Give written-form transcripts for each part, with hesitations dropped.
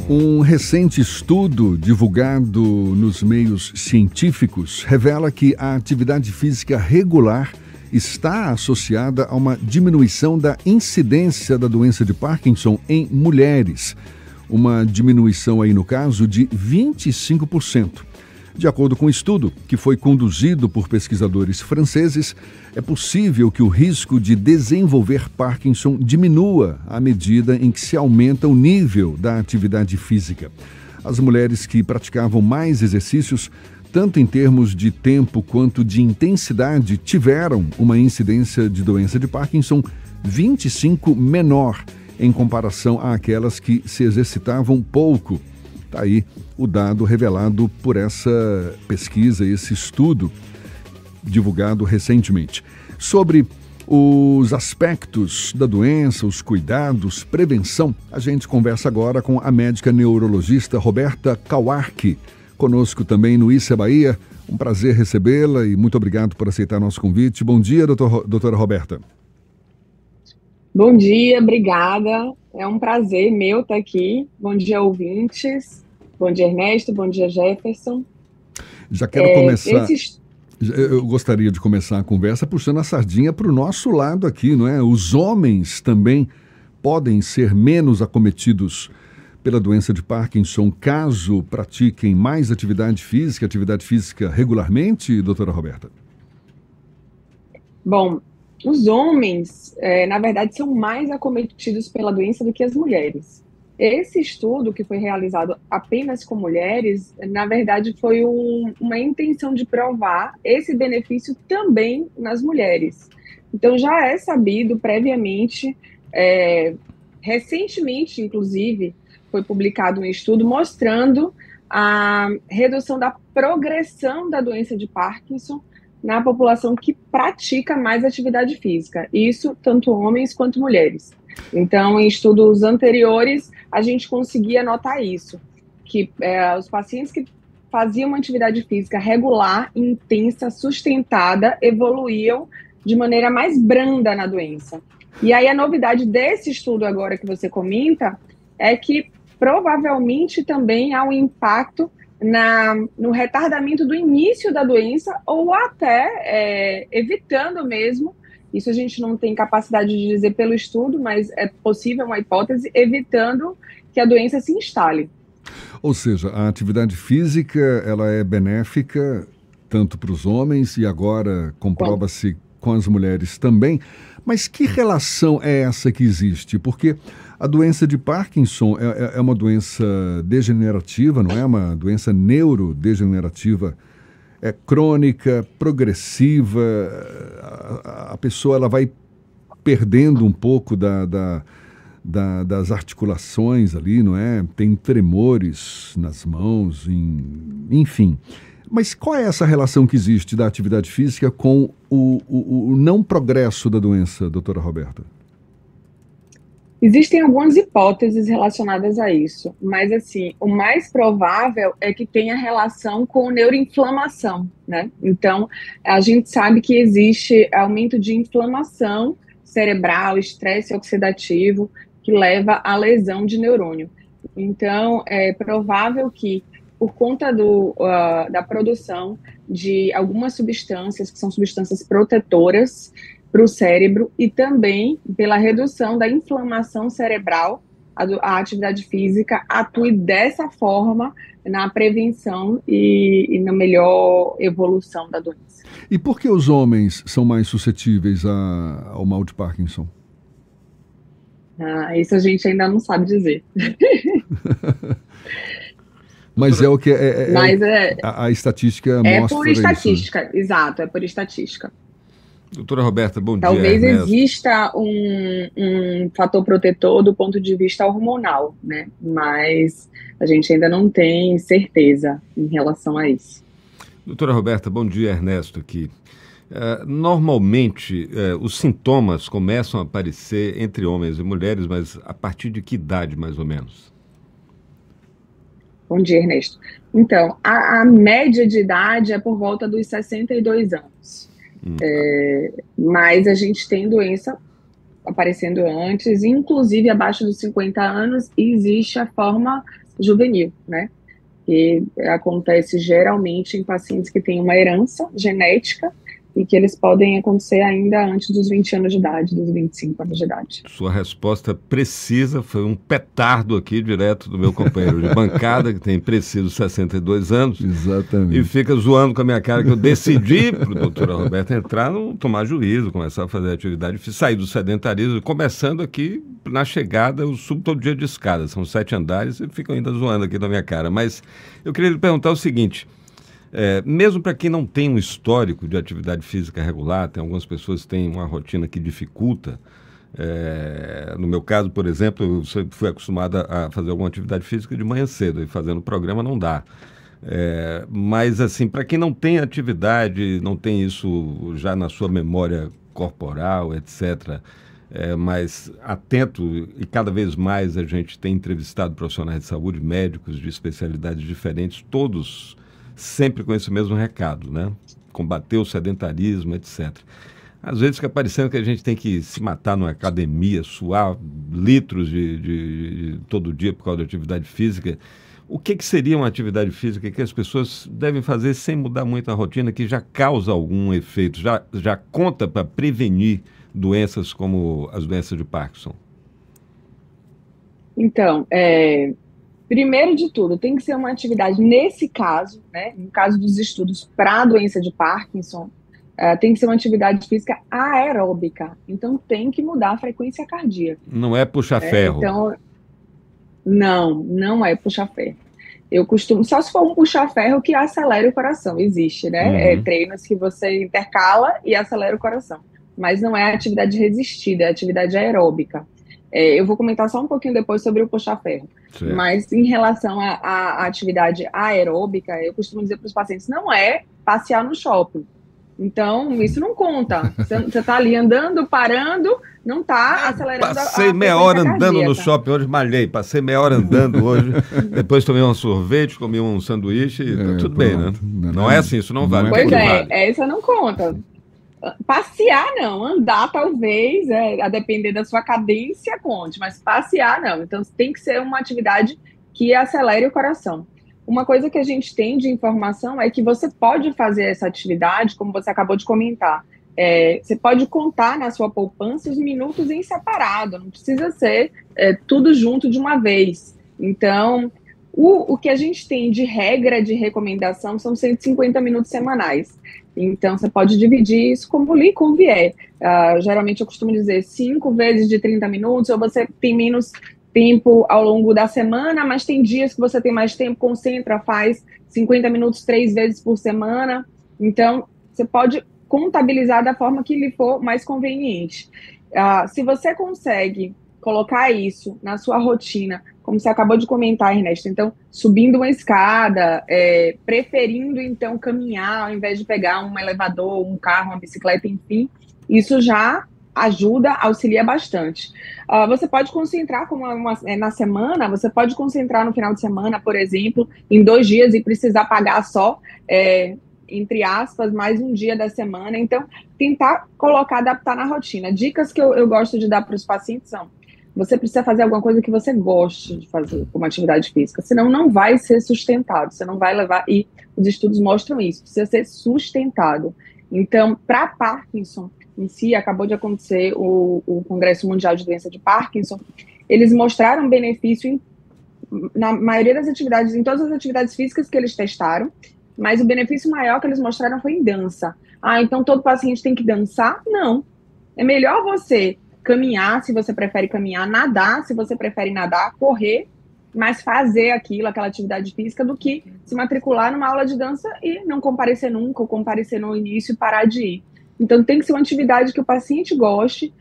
Um recente estudo divulgado nos meios científicos revela que a atividade física regular está associada a uma diminuição da incidência da doença de Parkinson em mulheres. Uma diminuição aí, no caso, de 25%. De acordo com o estudo, que foi conduzido por pesquisadores franceses, é possível que o risco de desenvolver Parkinson diminua à medida em que se aumenta o nível da atividade física. As mulheres que praticavam mais exercícios, tanto em termos de tempo quanto de intensidade, tiveram uma incidência de doença de Parkinson 25 menor em comparação àquelas que se exercitavam pouco. Está aí o dado revelado por essa pesquisa, esse estudo divulgado recentemente. Sobre os aspectos da doença, os cuidados, prevenção, a gente conversa agora com a médica neurologista Roberta Kauarki, conosco também no Issa Bahia. Um prazer recebê-la e muito obrigado por aceitar nosso convite. Bom dia, doutora Roberta. Bom dia, obrigada. É um prazer meu estar aqui. Bom dia, ouvintes. Bom dia, Ernesto. Bom dia, Jefferson. Já quero começar. Eu gostaria de começar a conversa puxando a sardinha para o nosso lado aqui, não é? Os homens também podem ser menos acometidos pela doença de Parkinson caso pratiquem mais atividade física regularmente, doutora Roberta? Bom, os homens, na verdade, são mais acometidos pela doença do que as mulheres. Esse estudo, que foi realizado apenas com mulheres, na verdade, foi uma intenção de provar esse benefício também nas mulheres. Então, já é sabido previamente, recentemente, inclusive, foi publicado um estudo mostrando a redução da progressão da doença de Parkinson na população que pratica mais atividade física. Isso, tanto homens quanto mulheres. Então, em estudos anteriores, a gente conseguia notar isso, que os pacientes que faziam uma atividade física regular, intensa, sustentada, evoluíam de maneira mais branda na doença. E aí a novidade desse estudo agora que você comenta é que provavelmente também há um impacto no retardamento do início da doença ou até evitando mesmo. Isso a gente não tem capacidade de dizer pelo estudo, mas é possível uma hipótese, evitando que a doença se instale. Ou seja, a atividade física ela é benéfica tanto para os homens e agora comprova-se com as mulheres também. Mas que relação é essa que existe? Porque a doença de Parkinson é uma doença degenerativa, não é? Uma doença neurodegenerativa, é crônica, progressiva, a pessoa ela vai perdendo um pouco das articulações ali, não é? Tem tremores nas mãos, enfim. Mas qual é essa relação que existe da atividade física com o não progresso da doença, doutora Roberta? Existem algumas hipóteses relacionadas a isso, mas assim, o mais provável é que tenha relação com neuroinflamação, né? Então, a gente sabe que existe aumento de inflamação cerebral, estresse oxidativo, que leva à lesão de neurônio. Então, é provável que, por conta da produção de algumas substâncias, que são substâncias protetoras para o cérebro, e também pela redução da inflamação cerebral, a atividade física atue dessa forma na prevenção e na melhor evolução da doença. E por que os homens são mais suscetíveis ao mal de Parkinson? Isso a gente ainda não sabe dizer. Mas é o que a estatística mostra. É por estatística, isso. Exato, é por estatística. Doutora Roberta, bom dia. Talvez exista um fator protetor do ponto de vista hormonal, né? Mas a gente ainda não tem certeza em relação a isso. Doutora Roberta, bom dia, Ernesto aqui. Normalmente, os sintomas começam a aparecer entre homens e mulheres, mas a partir de que idade, mais ou menos? Bom dia, Ernesto. Então, a média de idade é por volta dos 62 anos. Mas a gente tem doença aparecendo antes, inclusive abaixo dos 50 anos, e existe a forma juvenil, né? Que acontece geralmente em pacientes que têm uma herança genética e que eles podem acontecer ainda antes dos 20 anos de idade, dos 25 anos de idade. Sua resposta precisa foi um petardo aqui direto do meu companheiro de bancada, que tem preciso 62 anos. Exatamente. E fica zoando com a minha cara que eu decidi para o doutor Roberto entrar, tomar juízo, começar a fazer atividade, sair do sedentarismo, começando aqui na chegada, eu subo todo dia de escada, são 7 andares e ficam ainda zoando aqui na minha cara. Mas eu queria lhe perguntar o seguinte, mesmo para quem não tem um histórico de atividade física regular, tem algumas pessoas que têm uma rotina que dificulta. No meu caso, por exemplo, eu sempre fui acostumado a fazer alguma atividade física de manhã cedo, e fazendo programa não dá. Mas, assim, para quem não tem atividade, não tem isso já na sua memória corporal, etc., mas atento, e cada vez mais a gente tem entrevistado profissionais de saúde, médicos de especialidades diferentes, todos sempre com esse mesmo recado, né? Combater o sedentarismo, etc. Às vezes fica parecendo que a gente tem que se matar numa academia, suar litros de todo dia por causa da atividade física. O que seria uma atividade física que as pessoas devem fazer sem mudar muito a rotina, que já causa algum efeito, já conta para prevenir doenças como as doenças de Parkinson? Então, primeiro de tudo, tem que ser uma atividade, nesse caso, né, no caso dos estudos para a doença de Parkinson, tem que ser uma atividade física aeróbica. Então, tem que mudar a frequência cardíaca. Não é puxar ferro. Então, não é puxar ferro. Eu costumo, só se for um puxar ferro que acelere o coração, existe, né? Treinos que você intercala e acelera o coração. Mas não é atividade resistida, é atividade aeróbica. Eu vou comentar só um pouquinho depois sobre o puxar-ferro. Mas em relação à atividade aeróbica, eu costumo dizer para os pacientes, não é passear no shopping. Então, isso não conta. Você está ali andando, parando, não está acelerando Passei meia hora andando no shopping hoje, malhei. Passei meia hora andando hoje, depois tomei um sorvete, comi um sanduíche, tá tudo bem, né? Não é assim, isso não vale. Pois essa não conta. Passear não, andar talvez, a depender da sua cadência, conte, mas passear não. Então tem que ser uma atividade que acelere o coração. Uma coisa que a gente tem de informação é que você pode fazer essa atividade, como você acabou de comentar, você pode contar na sua poupança os minutos em separado, não precisa ser tudo junto de uma vez. Então, o que a gente tem de regra de recomendação são 150 minutos semanais. Então, você pode dividir isso como lhe convier. Geralmente, eu costumo dizer 5 vezes de 30 minutos, ou você tem menos tempo ao longo da semana, mas tem dias que você tem mais tempo, concentra, faz 50 minutos 3 vezes por semana. Então, você pode contabilizar da forma que lhe for mais conveniente. Se você consegue colocar isso na sua rotina, como você acabou de comentar, Ernesto, então, subindo uma escada, preferindo, então, caminhar, ao invés de pegar um elevador, um carro, uma bicicleta, enfim, isso já ajuda, auxilia bastante. Você pode concentrar, como na semana, você pode concentrar no final de semana, por exemplo, em 2 dias e precisar pagar só, entre aspas, mais um dia da semana. Então, tentar adaptar na rotina. Dicas que eu gosto de dar para os pacientes são: você precisa fazer alguma coisa que você goste de fazer, como atividade física, senão não vai ser sustentado, você não vai levar, e os estudos mostram isso, precisa ser sustentado. Então, para Parkinson em si, acabou de acontecer o Congresso Mundial de Doença de Parkinson, eles mostraram benefício na maioria das atividades, em todas as atividades físicas que eles testaram, mas o benefício maior que eles mostraram foi em dança. Então todo paciente tem que dançar? Não. É melhor você caminhar, se você prefere caminhar, nadar, se você prefere nadar, correr, mas fazer aquela atividade física, do que se matricular numa aula de dança e não comparecer nunca, ou comparecer no início e parar de ir. Então tem que ser uma atividade que o paciente goste.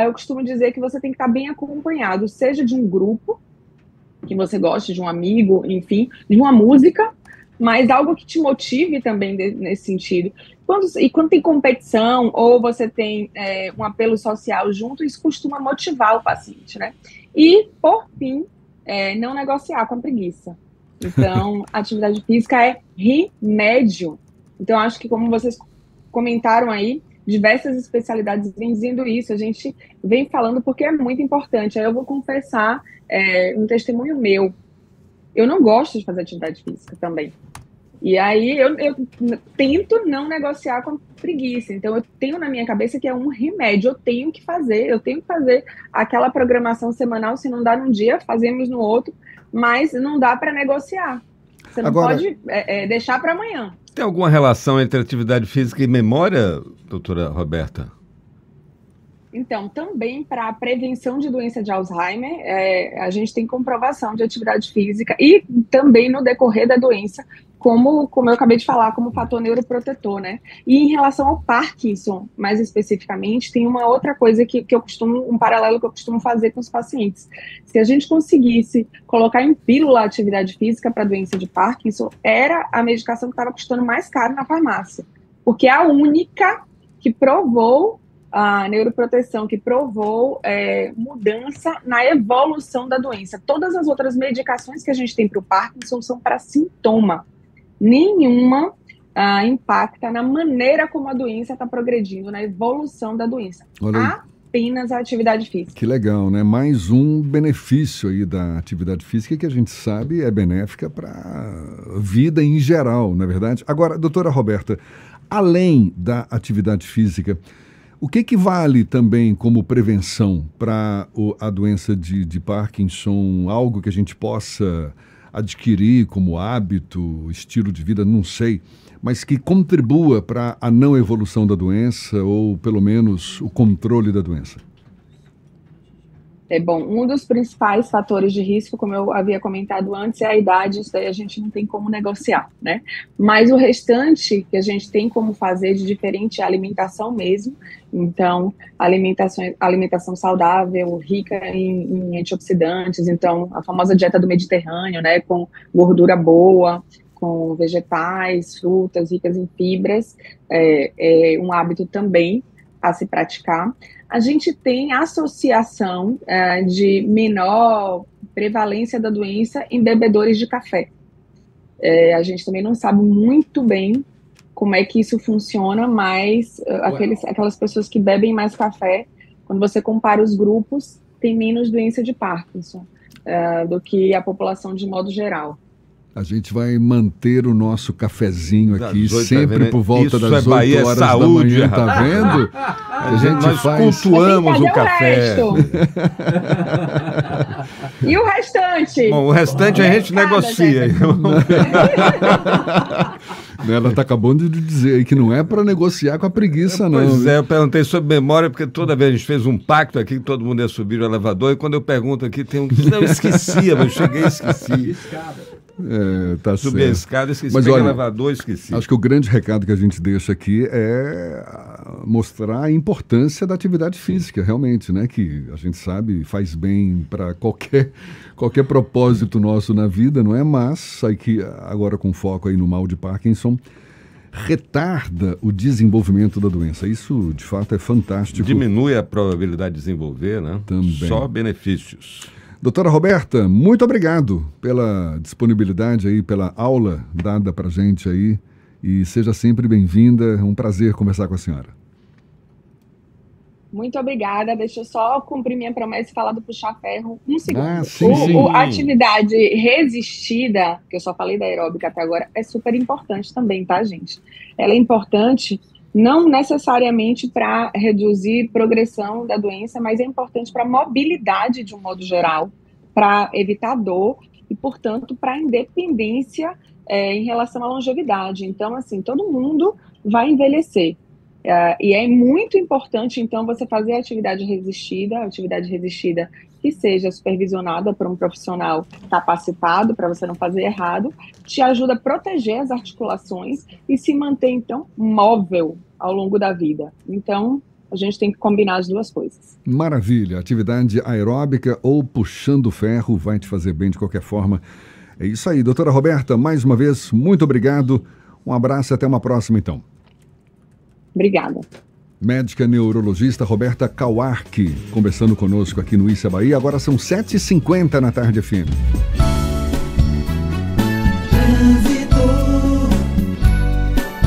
Eu costumo dizer que você tem que estar bem acompanhado, seja de um grupo que você goste, de um amigo, enfim, de uma música, mas algo que te motive também nesse sentido. Quando tem competição ou você tem um apelo social junto, isso costuma motivar o paciente, né? E, por fim, não negociar com a preguiça. Então, a atividade física é remédio. Então, acho que, como vocês comentaram aí, diversas especialidades vêm dizendo isso, a gente vem falando porque é muito importante. Aí eu vou confessar um testemunho meu. eu não gosto de fazer atividade física também. E aí eu tento não negociar com preguiça. Então eu tenho na minha cabeça que é um remédio, eu tenho que fazer aquela programação semanal, se não dá num dia, fazemos no outro, mas não dá para negociar. Você não pode deixar para amanhã. Tem alguma relação entre atividade física e memória, doutora Roberta? Então, também para a prevenção de doença de Alzheimer, a gente tem comprovação de atividade física e também no decorrer da doença, como eu acabei de falar, como fator neuroprotetor, né? E em relação ao Parkinson, mais especificamente, tem uma outra coisa um paralelo que eu costumo fazer com os pacientes. Se a gente conseguisse colocar em pílula a atividade física para a doença de Parkinson, era a medicação que estava custando mais caro na farmácia, porque é a única que provou a neuroproteção, que provou mudança na evolução da doença. Todas as outras medicações que a gente tem para o Parkinson são para sintoma. Nenhuma impacta na maneira como a doença está progredindo, na evolução da doença. Apenas a atividade física. Que legal, né? Mais um benefício aí da atividade física que a gente sabe é benéfica para a vida em geral, não é verdade? Agora, doutora Roberta, além da atividade física, o que vale também como prevenção para a doença de Parkinson? Algo que a gente possa adquirir como hábito, estilo de vida, não sei, mas que contribua para a não evolução da doença ou pelo menos o controle da doença? Bom, um dos principais fatores de risco, como eu havia comentado antes, é a idade. Isso daí a gente não tem como negociar, né? Mas o restante que a gente tem como fazer de diferente é a alimentação mesmo. Então, alimentação saudável, rica em antioxidantes. Então, a famosa dieta do Mediterrâneo, né? Com gordura boa, com vegetais, frutas ricas em fibras. É um hábito também a se praticar. A gente tem associação de menor prevalência da doença em bebedores de café. A gente também não sabe muito bem como é que isso funciona, mas aquelas pessoas que bebem mais café, quando você compara os grupos, tem menos doença de Parkinson do que a população de modo geral. A gente vai manter o nosso cafezinho aqui sempre por volta isso das 8 horas da manhã, tá vendo? A gente nós cultuamos o café. E o restante? Bom, o restante a gente negocia. Ela está acabando de dizer aí que não é para negociar com a preguiça, não. Pois eu perguntei sobre memória, porque toda vez a gente fez um pacto aqui, que todo mundo ia subir o elevador, e quando eu pergunto aqui, tem um que não, eu esquecia, mas eu cheguei e esqueci. Tá Subi certo. a escada, esqueci. Mas Peguei olha, o elevador, esqueci. Acho que o grande recado que a gente deixa aqui é mostrar a importância da atividade física, realmente, né? Que a gente sabe faz bem para qualquer propósito nosso na vida, não é? Mas aqui, agora com foco aí no mal de Parkinson, retarda o desenvolvimento da doença. Isso, de fato, é fantástico. Diminui a probabilidade de desenvolver, né? Também. Só benefícios. Doutora Roberta, muito obrigado pela disponibilidade aí, pela aula dada para a gente aí, e seja sempre bem-vinda. É um prazer conversar com a senhora. Muito obrigada. Deixa eu só cumprir minha promessa e falar do puxar ferro um segundo. Sim. A atividade resistida, que eu só falei da aeróbica até agora, é super importante também, tá, gente? Ela é importante não necessariamente para reduzir progressão da doença, mas é importante para a mobilidade de um modo geral, para evitar dor e, portanto, para a independência em relação à longevidade. Então, assim, todo mundo vai envelhecer. E é muito importante, então, você fazer a atividade resistida que seja supervisionada por um profissional capacitado, para você não fazer errado, te ajuda a proteger as articulações e se manter, então, móvel ao longo da vida. Então, a gente tem que combinar as duas coisas. Maravilha. Atividade aeróbica ou puxando ferro vai te fazer bem de qualquer forma. É isso aí. Doutora Roberta, mais uma vez, muito obrigado. Um abraço e até uma próxima, então. Obrigada. Médica neurologista Roberta Kauark, conversando conosco aqui no Issa Bahia. Agora são 7h50 na Tarde FM.